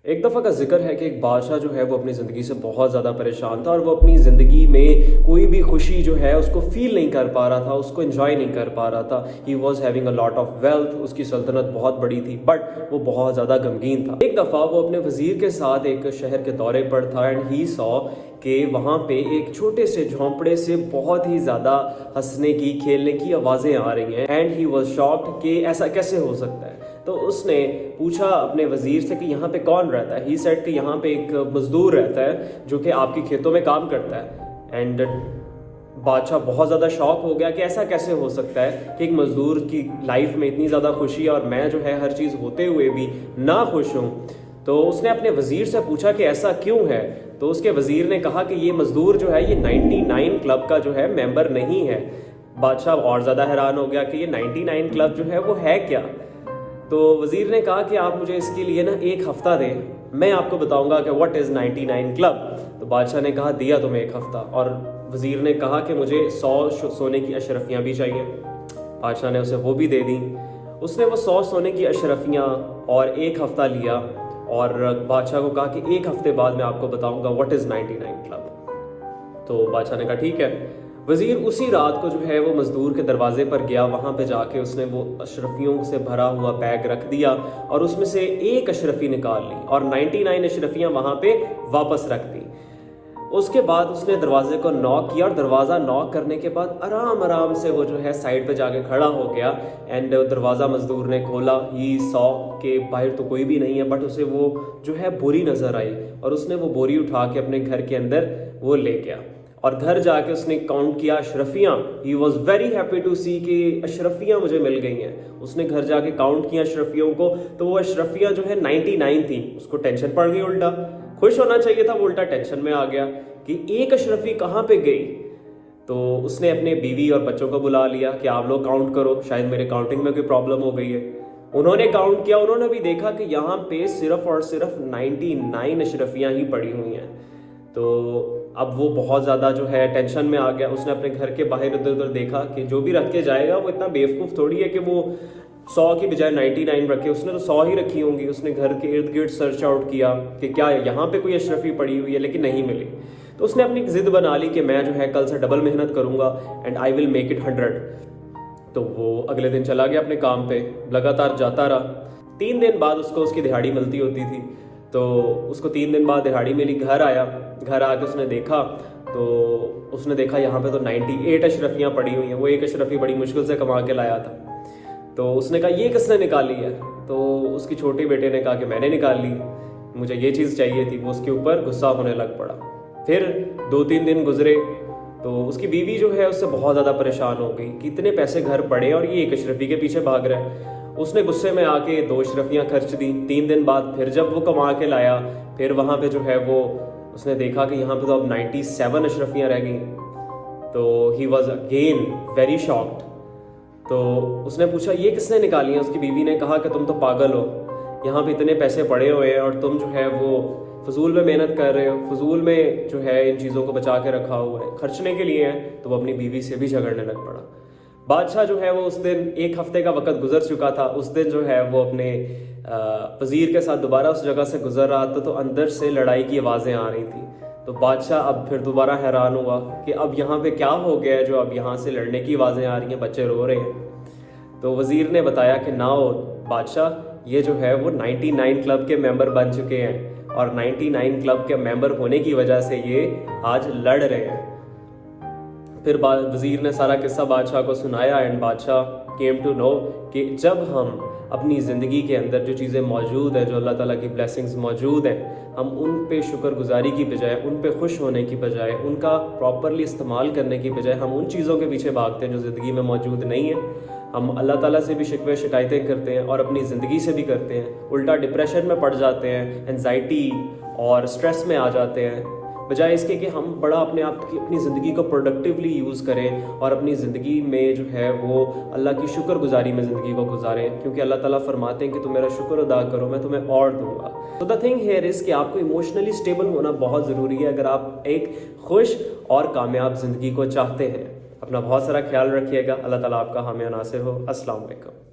ایک دفعہ کا ذکر ہے کہ ایک بادشاہ جو ہے وہ اپنی زندگی سے بہت زیادہ پریشان تھا اور وہ اپنی زندگی میں کوئی بھی خوشی جو ہے اس کو فیل نہیں کر پا رہا تھا، اس کو انجوائے نہیں کر پا رہا تھا. He was having a lot of wealth, اس کی سلطنت بہت بڑی تھی بٹ وہ بہت زیادہ غمگین تھا. ایک دفعہ وہ اپنے وزیر کے ساتھ ایک شہر کے دورے پر تھا اینڈ ہی سو کہ وہاں پہ ایک چھوٹے سے جھونپڑے سے بہت ہی زیادہ ہنسنے کی کھیلنے کی آوازیں آ رہی ہیں اینڈ ہی واز شاکڈ کہ ایسا کیسے ہو سکتا ہے. تو اس نے پوچھا اپنے وزیر سے کہ یہاں پہ کون رہتا ہے. ہی سیڈ کہ یہاں پہ ایک مزدور رہتا ہے جو کہ آپ کی کھیتوں میں کام کرتا ہے. اینڈ بادشاہ بہت زیادہ شاک ہو گیا کہ ایسا کیسے ہو سکتا ہے کہ ایک مزدور کی لائف میں اتنی زیادہ خوشی اور میں جو ہے ہر چیز ہوتے ہوئے بھی نہ خوش ہوں. تو اس نے اپنے وزیر سے پوچھا کہ ایسا کیوں ہے. تو اس کے وزیر نے کہا کہ یہ مزدور جو ہے یہ 99 کلب کا جو ہے ممبر نہیں ہے. بادشاہ اور زیادہ حیران ہو گیا کہ یہ 99 کلب جو ہے وہ ہے کیا. تو وزیر نے کہا کہ آپ مجھے اس کے لیے نا ایک ہفتہ دیں، میں آپ کو بتاؤں گا کہ واٹ از 99 کلب. تو بادشاہ نے کہا دیا تمہیں ایک ہفتہ، اور وزیر نے کہا کہ مجھے 100 سونے کی اشرفیاں بھی چاہیے. بادشاہ نے اسے وہ بھی دے دیں. اس نے وہ 100 سونے کی اشرفیاں اور ایک ہفتہ لیا اور بادشاہ کو کہا کہ ایک ہفتے بعد میں آپ کو بتاؤں گا واٹ از 99 کلب. تو بادشاہ نے کہا ٹھیک ہے. وزیر اسی رات کو جو ہے وہ مزدور کے دروازے پر گیا. وہاں پہ جا کے اس نے وہ اشرفیوں سے بھرا ہوا بیگ رکھ دیا اور اس میں سے ایک اشرفی نکال لی اور 99 اشرفیاں وہاں پہ واپس رکھ دی. اس کے بعد اس نے دروازے کو ناک کیا اور دروازہ ناک کرنے کے بعد آرام سے وہ جو ہے سائڈ پہ جا کے کھڑا ہو گیا اینڈ دروازہ مزدور نے کھولا. ہی سو کہ باہر تو کوئی بھی نہیں ہے بٹ اسے وہ جو ہے بوری نظر آئی اور اس نے وہ بوری اٹھا کے اپنے گھر کے اندر وہ لے گیا اور گھر جا کے اس نے کاؤنٹ کیا اشرفیاں. He was very happy to see کہ اشرفیاں مجھے مل گئی ہیں. اس نے گھر جا کے کاؤنٹ کیا اشرفیوں کو تو وہ اشرفیاں جو ہے 99 تھیں. اس کو ٹینشن پڑ گئی، الٹا خوش ہونا چاہیے تھا، وہ الٹا ٹینشن میں آ گیا کہ ایک اشرفی کہاں پہ گئی. تو اس نے اپنے بیوی اور بچوں کو بلا لیا کہ آپ لوگ کاؤنٹ کرو، شاید میرے کاؤنٹنگ میں کوئی پرابلم ہو گئی ہے. انہوں نے کاؤنٹ کیا، انہوں نے بھی دیکھا کہ یہاں پہ صرف اور صرف 99 اشرفیاں ہی پڑی ہوئی ہیں. تو اب وہ بہت زیادہ جو ہے ٹینشن میں آ گیا. اس نے اپنے گھر کے باہر ادھر ادھر دیکھا کہ جو بھی رکھ کے جائے گا وہ اتنا بیوقوف تھوڑی ہے کہ وہ 100 کی بجائے 99 رکھے. اس نے تو 100 ہی رکھی ہوں گی. اس نے گھر کے ارد گرد سرچ آؤٹ کیا کہ کیا یہاں پہ کوئی اشرفی پڑی ہوئی ہے لیکن نہیں ملی. تو اس نے اپنی ضد بنا لی کہ میں جو ہے کل سے ڈبل محنت کروں گا and I will make it 100. تو وہ اگلے دن چلا گیا اپنے کام پہ، لگاتار جاتا رہا. 3 دن بعد اس کو اس کی دہاڑی ملتی ہوتی تھی. تو اس کو 3 دن بعد دہاڑی ملی. گھر آیا، گھر آ کے اس نے دیکھا تو اس نے دیکھا یہاں پہ تو 98 اشرفیاں پڑی ہوئی ہیں. وہ ایک اشرفی بڑی مشکل سے کما کے لایا تھا. تو اس نے کہا یہ کس نے نکالی ہے. تو اس کی چھوٹے بیٹے نے کہا کہ میں نے نکال لی، مجھے یہ چیز چاہیے تھی. وہ اس کے اوپر غصہ ہونے لگ پڑا. پھر 2-3 دن گزرے تو اس کی بیوی جو ہے اس سے بہت زیادہ پریشان ہو گئی کہ اتنے پیسے گھر پڑے اور یہ ایک اشرفی کے پیچھے بھاگ رہا ہے. اس نے غصے میں آ کے 2 اشرفیاں خرچ دی. 3 دن بعد پھر جب وہ کما کے لایا پھر وہاں پہ جو ہے وہ اس نے دیکھا کہ یہاں پہ تو اب 97 اشرفیاں رہ گئیں. تو he was again very shocked. تو اس نے پوچھا یہ کس نے نکالی ہیں. اس کی بیوی نے کہا کہ تم تو پاگل ہو، یہاں پہ اتنے پیسے پڑے ہوئے ہیں اور تم جو ہے وہ فضول میں محنت کر رہے ہو، فضول میں جو ہے ان چیزوں کو بچا کے رکھا ہوا ہے، خرچنے کے لیے ہیں. تو وہ اپنی بیوی سے بھی جھگڑنے لگ پڑا. بادشاہ جو ہے وہ اس دن ایک ہفتے کا وقت گزر چکا تھا. اس دن جو ہے وہ اپنے وزیر کے ساتھ دوبارہ اس جگہ سے گزر رہا تھا تو اندر سے لڑائی کی آوازیں آ رہی تھیں. تو بادشاہ اب پھر دوبارہ حیران ہوا کہ اب یہاں پہ کیا ہو گیا ہے جو اب یہاں سے لڑنے کی آوازیں آ رہی ہیں، بچے رو رہے ہیں. تو وزیر نے بتایا کہ نہ ہو بادشاہ، یہ جو ہے وہ 99 کلب کے ممبر بن چکے ہیں اور 99 کلب کے ممبر ہونے کی وجہ سے یہ آج لڑ رہے ہیں. پھر وزیر نے سارا قصہ بادشاہ کو سنایا اینڈ بادشاہ کیم ٹو نو کہ جب ہم اپنی زندگی کے اندر جو چیزیں موجود ہیں، جو اللہ تعالیٰ کی بلیسنگز موجود ہیں، ہم ان پہ شکر گزاری کی بجائے، ان پہ خوش ہونے کی بجائے، ان کا پراپرلی استعمال کرنے کی بجائے ہم ان چیزوں کے پیچھے بھاگتے ہیں جو زندگی میں موجود نہیں ہیں. ہم اللہ تعالیٰ سے بھی شکوے شکایتیں کرتے ہیں اور اپنی زندگی سے بھی کرتے ہیں. الٹا ڈپریشن میں پڑ جاتے ہیں، انزائٹی اور سٹریس میں آ جاتے ہیں، بجائے اس کے کہ ہم بڑا اپنی زندگی کو پروڈکٹیولی یوز کریں اور اپنی زندگی میں جو ہے وہ اللہ کی شکر گزاری میں زندگی کو گزاریں. کیونکہ اللہ تعالیٰ فرماتے ہیں کہ تم میرا شکر ادا کرو میں تمہیں اور دوں گا. تو دا تھنگ ہیئر از کہ آپ کو ایموشنلی اسٹیبل ہونا بہت ضروری ہے اگر آپ ایک خوش اور کامیاب زندگی کو چاہتے ہیں. اپنا بہت سارا خیال رکھیے گا. اللہ تعالیٰ آپ کا حامی و ناصر ہو. السلام علیکم.